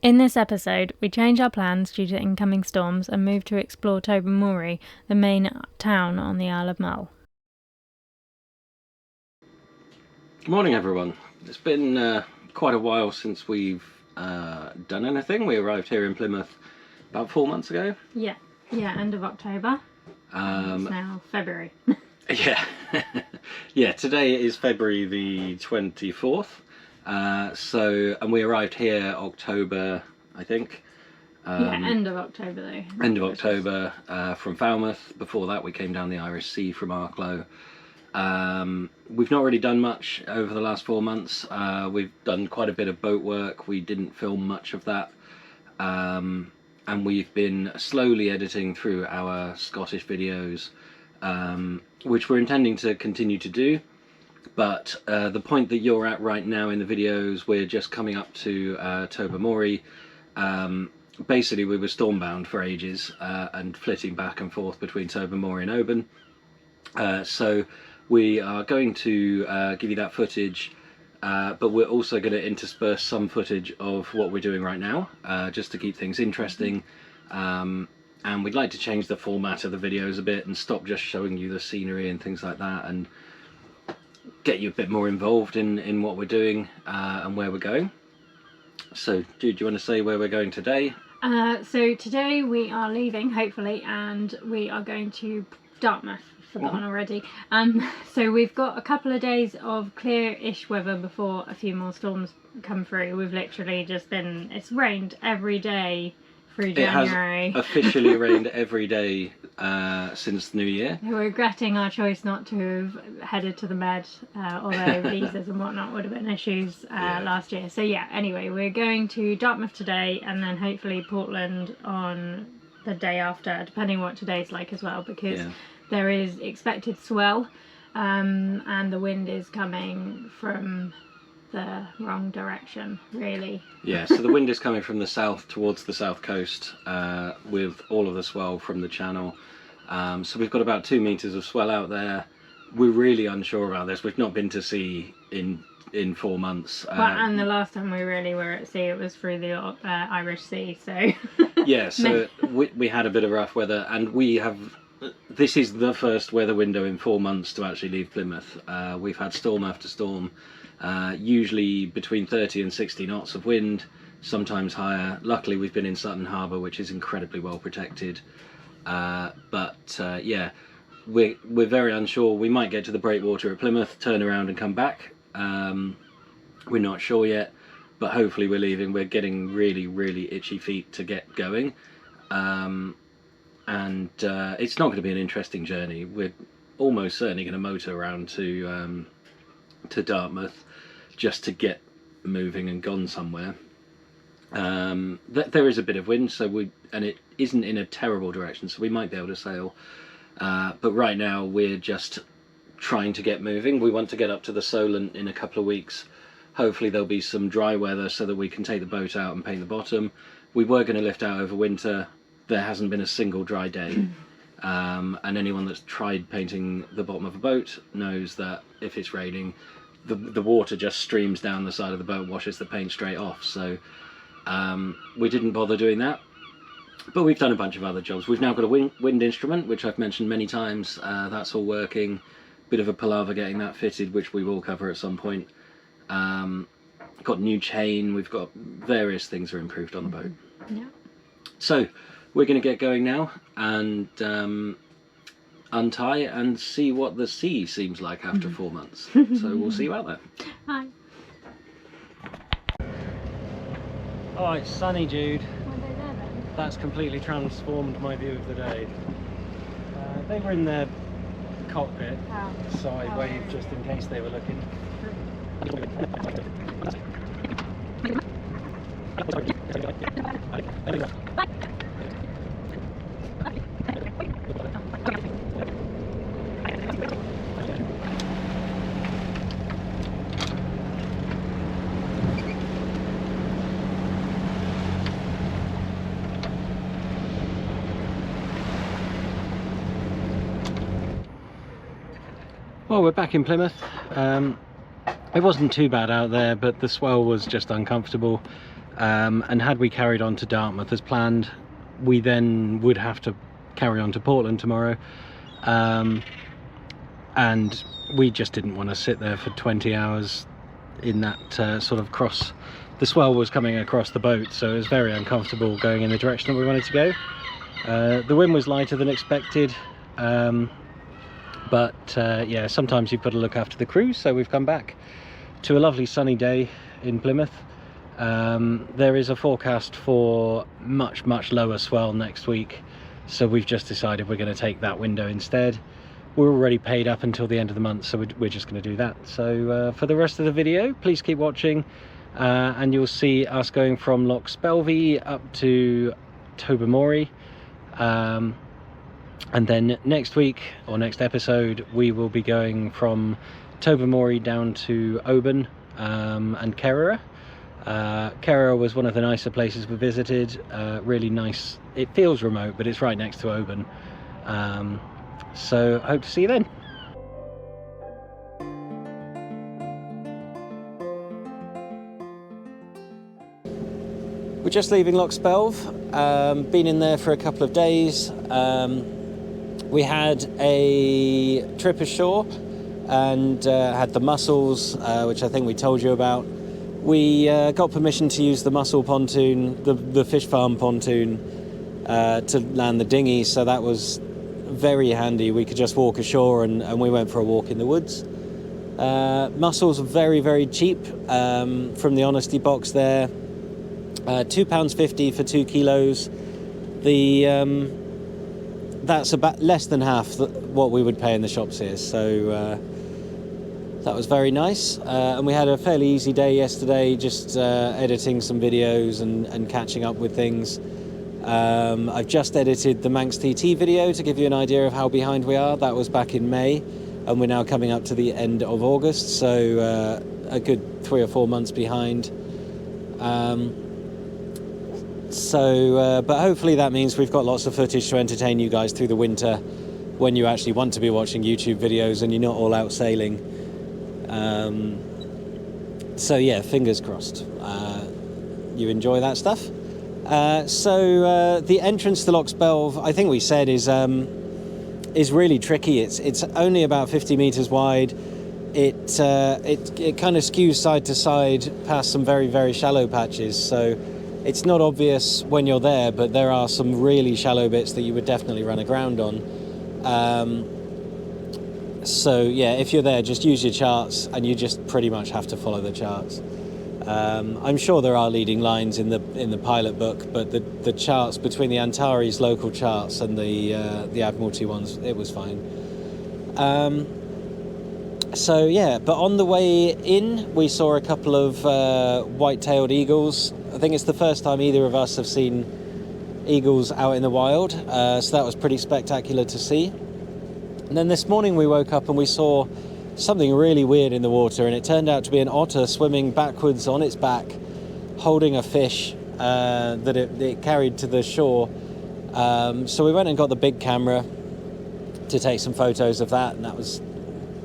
In this episode, we change our plans due to incoming storms and move to explore Tobermory, the main town on the Isle of Mull. Good morning, everyone. It's been quite a while since we've done anything. We arrived here in Plymouth about 4 months ago. Yeah, end of October. It's now February. Yeah, yeah. Today is February the 24th. And we arrived here October, I think. End of October though. End of October from Falmouth. Before that, we came down the Irish Sea from Arklow. We've not really done much over the last 4 months. We've done quite a bit of boat work. We didn't film much of that. And we've been slowly editing through our Scottish videos, which we're intending to continue to do. But the point that you're at right now in the videos, we're just coming up to Tobermory. Basically, we were stormbound for ages and flitting back and forth between Tobermory and Oban. So we are going to give you that footage, but we're also going to intersperse some footage of what we're doing right now, just to keep things interesting. And we'd like to change the format of the videos a bit and stop just showing you the scenery and things like that, and get you a bit more involved in what we're doing and where we're going. So, do you want to say where we're going today? So today we are leaving, hopefully, and we are going to Dartmouth. Forgotten already. So we've got a couple of days of clear-ish weather before a few more storms come through. We've literally just been, it's rained every day through January. It has officially rained every day since New Year. We're regretting our choice not to have headed to the Med, although visas and whatnot would have been issues last year. So yeah, anyway, we're going to Dartmouth today and then hopefully Portland on the day after, depending on what today's like as well, because there is expected swell and the wind is coming from the wrong direction, really. Yeah, so the wind is coming from the south towards the south coast with all of the swell from the channel. So we've got about 2 meters of swell out there. We're really unsure about this. We've not been to sea in 4 months. And the last time we really were at sea, it was through the Irish Sea, so... Yeah, so we had a bit of rough weather, and we have... This is the first weather window in 4 months to actually leave Plymouth. We've had storm after storm, usually between 30 and 60 knots of wind, sometimes higher. Luckily we've been in Sutton Harbour, which is incredibly well protected. Yeah, we're very unsure. We might get to the breakwater at Plymouth, turn around and come back. We're not sure yet, but hopefully we're leaving. We're getting really itchy feet to get going. And it's not going to be an interesting journey. We're almost certainly going to motor around to Dartmouth just to get moving and gone somewhere. There is a bit of wind, and it isn't in a terrible direction, so we might be able to sail. But right now we're just trying to get moving. We want to get up to the Solent in a couple of weeks. Hopefully there'll be some dry weather so that we can take the boat out and paint the bottom. We were going to lift out over winter. There hasn't been a single dry day, and anyone that's tried painting the bottom of a boat knows that if it's raining, the water just streams down the side of the boat, washes the paint straight off. So we didn't bother doing that, but we've done a bunch of other jobs. We've now got a wind instrument, which I've mentioned many times. That's all working. Bit of a palaver getting that fitted, which we will cover at some point. Got new chain. We've got various things are improved on the boat. Yeah. So we're going to get going now and untie and see what the sea seems like after 4 months. So we'll see you out there. Hi. Oh, it's sunny, Jude. Were they there then? That's completely transformed my view of the day. They were in their cockpit, so I waved just in case they were looking. Well, we're back in Plymouth. It wasn't too bad out there, but the swell was just uncomfortable. and had we carried on to Dartmouth as planned, we then would have to carry on to Portland tomorrow, and we just didn't want to sit there for 20 hours in that sort of cross. The swell was coming across the boat, so it was very uncomfortable going in the direction that we wanted to go. The wind was lighter than expected, but yeah, sometimes you've got to look after the crew, so we've come back to a lovely sunny day in Plymouth. There is a forecast for much lower swell next week, so we've just decided we're going to take that window instead. We're already paid up until the end of the month, so we're just going to do that. So for the rest of the video, please keep watching, and you'll see us going from Loch Spelve up to Tobermory, and then next week, or next episode, we will be going from Tobermory down to Oban and Kerrera. Kerrera was one of the nicer places we visited, really nice. It feels remote, but it's right next to Oban. So hope to see you then. We're just leaving Loch Spelve, been in there for a couple of days. We had a trip ashore and had the mussels, which I think we told you about. We got permission to use the mussel pontoon, the fish farm pontoon, to land the dinghy, so that was very handy. We could just walk ashore, and we went for a walk in the woods. Mussels are very cheap from the honesty box there. £2.50 for 2 kilos. That's about less than half what we would pay in the shops here, so that was very nice. And we had a fairly easy day yesterday, just editing some videos and catching up with things. I've just edited the Manx TT video to give you an idea of how behind we are. That was back in May, and we're now coming up to the end of August, so a good 3 or 4 months behind. But hopefully that means we've got lots of footage to entertain you guys through the winter when you actually want to be watching YouTube videos and you're not all out sailing. So yeah, fingers crossed you enjoy that stuff. So the entrance to Loch Spelve, I think we said, is really tricky. It's only about 50 meters wide. It kind of skews side to side past some very shallow patches, so it's not obvious when you're there, but there are some really shallow bits that you would definitely run aground on. So yeah, if you're there, just use your charts, and you just pretty much have to follow the charts. I'm sure there are leading lines in the pilot book, but the charts between the Antares local charts and the Admiralty ones, it was fine. So yeah, but on the way in, we saw a couple of white-tailed eagles. I think it's the first time either of us have seen eagles out in the wild, so that was pretty spectacular to see. And then this morning we woke up and we saw something really weird in the water, and it turned out to be an otter swimming backwards on its back, holding a fish that it carried to the shore. So we went and got the big camera to take some photos of that, and that was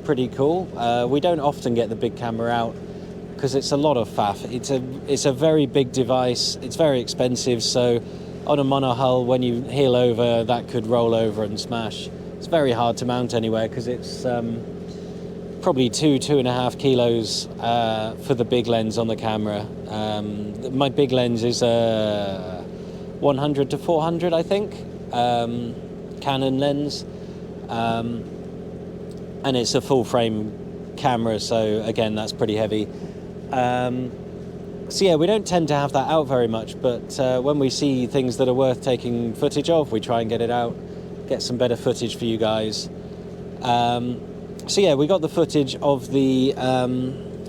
pretty cool. We don't often get the big camera out because it's a lot of faff. It's a very big device. It's very expensive, so on a monohull, when you heel over, that could roll over and smash. It's very hard to mount anywhere because it's probably 2.5 kilos for the big lens on the camera. My big lens is 100 to 400, I think, Canon lens, and it's a full frame camera, so again, that's pretty heavy. So yeah, we don't tend to have that out very much, but when we see things that are worth taking footage of, we try and get it out, get some better footage for you guys. So yeah, we got the footage of the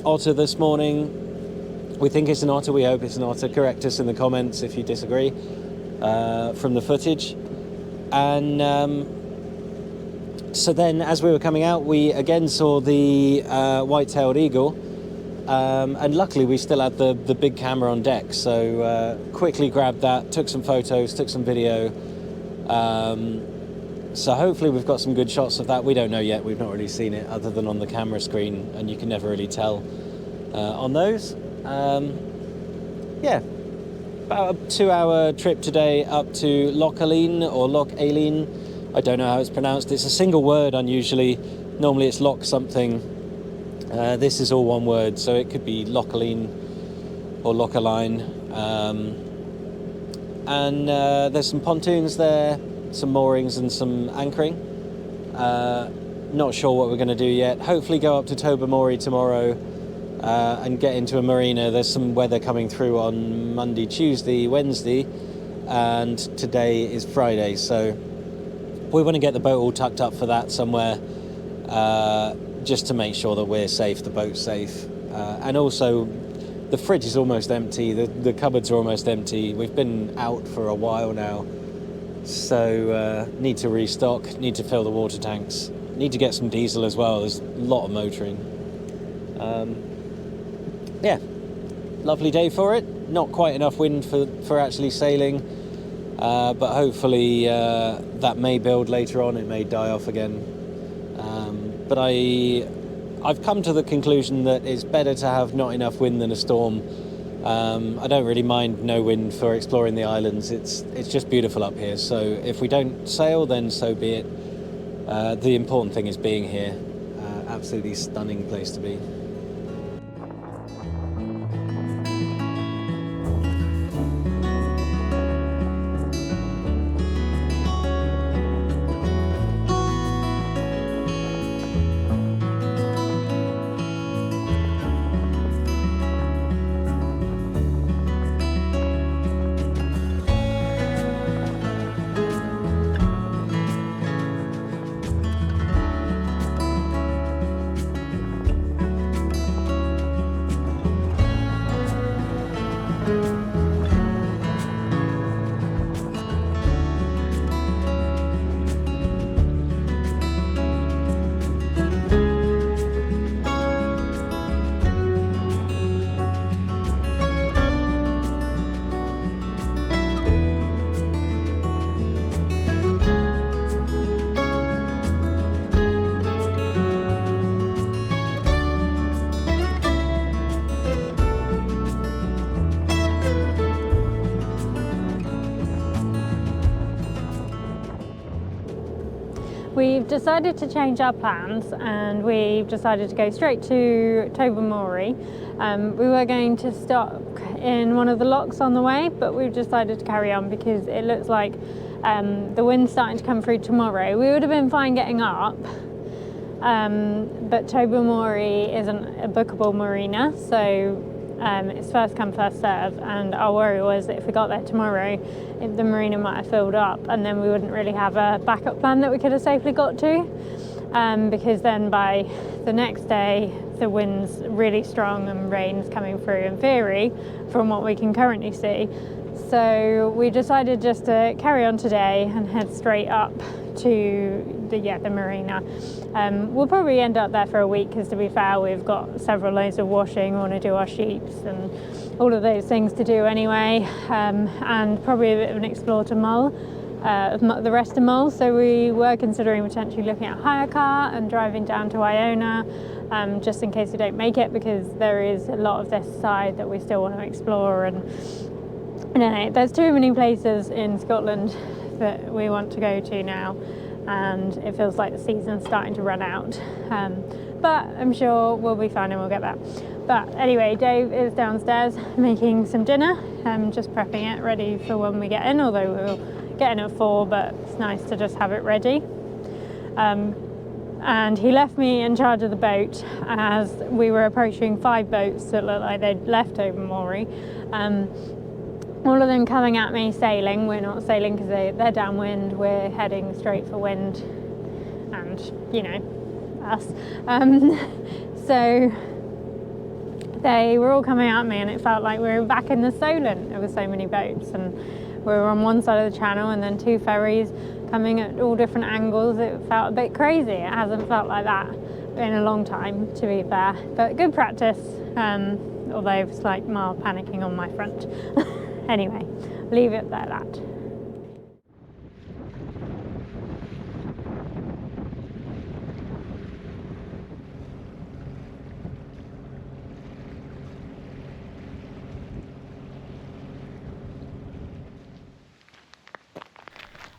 otter this morning. We think it's an otter, we hope it's an otter. Correct us in the comments if you disagree from the footage. And so then as we were coming out, we again saw the white-tailed eagle, and luckily we still had the big camera on deck, so quickly grabbed that, took some photos, took some video. So hopefully we've got some good shots of that. We don't know yet, we've not really seen it other than on the camera screen, and you can never really tell on those. Yeah, about a 2-hour trip today up to Loch Aline or Loch Aline. I don't know how it's pronounced. It's a single word unusually. Normally it's Loch something. This is all one word, so it could be Loch Aline or Loch Aline. And there's some pontoons there, some moorings and some anchoring. Not sure what we're going to do yet. Hopefully go up to Tobermory tomorrow and get into a marina. There's some weather coming through on Monday, Tuesday, Wednesday, and today is Friday, so we want to get the boat all tucked up for that somewhere, just to make sure that we're safe, the boat's safe. And also, the fridge is almost empty, the cupboards are almost empty. We've been out for a while now, so need to restock, need to fill the water tanks, need to get some diesel as well. There's a lot of motoring. Yeah, lovely day for it. Not quite enough wind for actually sailing, but hopefully that may build later on. It may die off again. But I've come to the conclusion that it's better to have not enough wind than a storm. I don't really mind no wind for exploring the islands. It's just beautiful up here. So if we don't sail, then so be it. The important thing is being here. Absolutely stunning place to be. We've decided to change our plans and we've decided to go straight to Tobermory. We were going to stop in one of the lochs on the way, but we've decided to carry on because it looks like the wind's starting to come through tomorrow. We would have been fine getting up, but Tobermory isn't a bookable marina, so it's first come first serve, and our worry was that if we got there tomorrow, the marina might have filled up and then we wouldn't really have a backup plan that we could have safely got to, because then by the next day the wind's really strong and rain's coming through in theory from what we can currently see. So we decided just to carry on today and head straight up to the marina. We'll probably end up there for a week because, to be fair, we've got several loads of washing. We want to do our sheets and all of those things to do anyway, and probably a bit of an explore to Mull, the rest of Mull. So we were considering potentially looking at hire car and driving down to Iona, just in case we don't make it, because there is a lot of this side that we still want to explore. And I don't know, there's too many places in Scotland that we want to go to now, and it feels like the season's starting to run out, but I'm sure we'll be fine and we'll get that. But anyway, Dave is downstairs making some dinner, just prepping it ready for when we get in, although we'll get in at 4, but it's nice to just have it ready. And he left me in charge of the boat as we were approaching 5 boats that looked like they'd left Tobermory. All of them coming at me sailing. We're not sailing because they're downwind. We're heading straight for wind, and you know, us. So they were all coming at me, and it felt like we were back in the Solent. There were so many boats, and we were on one side of the channel, and then 2 ferries coming at all different angles. It felt a bit crazy. It hasn't felt like that in a long time, to be fair, but good practice. Although it's like mild panicking on my front. Anyway, leave it at that.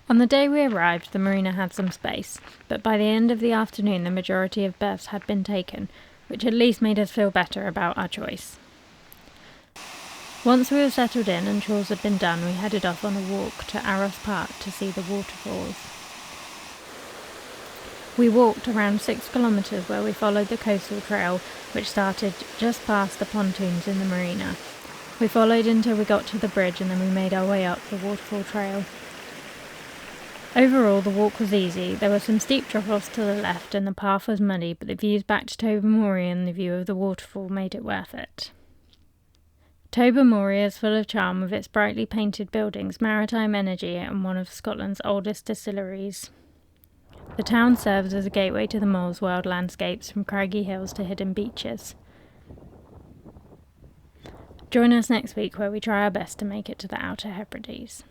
On the day we arrived, the marina had some space, but by the end of the afternoon the majority of berths had been taken, which at least made us feel better about our choice. Once we were settled in and chores had been done, we headed off on a walk to Aros Park to see the waterfalls. We walked around 6 kilometres where we followed the coastal trail, which started just past the pontoons in the marina. We followed until we got to the bridge and then we made our way up the waterfall trail. Overall, the walk was easy. There were some steep drop-offs to the left and the path was muddy, but the views back to Tobermory and the view of the waterfall made it worth it. Tobermory is full of charm with its brightly painted buildings, maritime energy and one of Scotland's oldest distilleries. The town serves as a gateway to the Mull's wild landscapes, from craggy hills to hidden beaches. Join us next week where we try our best to make it to the Outer Hebrides.